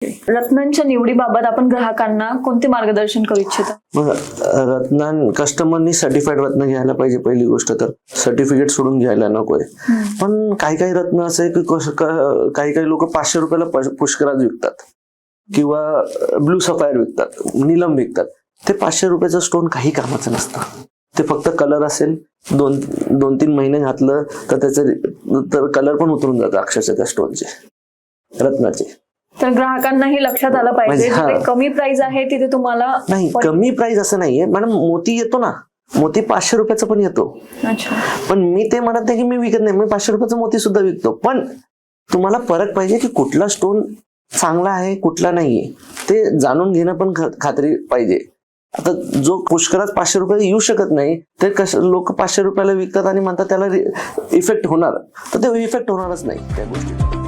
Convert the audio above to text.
रत्नांच्या निवडीबाबत आपण ग्राहकांना कोणते मार्गदर्शन करू इच्छिता? मग कस्टमरनी सर्टिफाईड रत्न घ्यायला पाहिजे. पहिली गोष्ट तर सर्टिफिकेट सोडून घ्यायला नकोय. पण काही रत्न असं आहे की काही लोक 500 रुपयाला पुष्कराज विकतात किंवा ब्लू सफायर विकतात, नीलम विकतात. ते 500 रुपयाचं स्टोन काही कामाचं नसतं. ते फक्त कलर असेल, 2-3 महिने घातलं तर त्याचे कलर पण उतरून जातं अक्षरशः त्या स्टोनचे, रत्नाचे. तर ग्राहकांनाही लक्षात आलं पाहिजे जिथे कमी प्राइस आहे तिथे तुम्हाला नाही. कमी प्राइस असं नाहीये मॅडम. मोती येतो ना, मोती 500 रुपयाचा पण येतो. पण मी ते म्हणत नाही की मी विकत नाही. मी 500 रुपयाचा मोती सुद्धा विकतो. पण तुम्हाला फरक पाहिजे की कुठला स्टोन चांगला आहे कुठला नाहीये ते जाणून घेणं पण खात्री पाहिजे. आता जो पुष्कराज 500 रुपये येऊ शकत नाही ते लोक 500 रुपयाला विकतात आणि म्हणतात त्याला इफेक्ट होणार, तर ते इफेक्ट होणारच नाही त्या गोष्टी.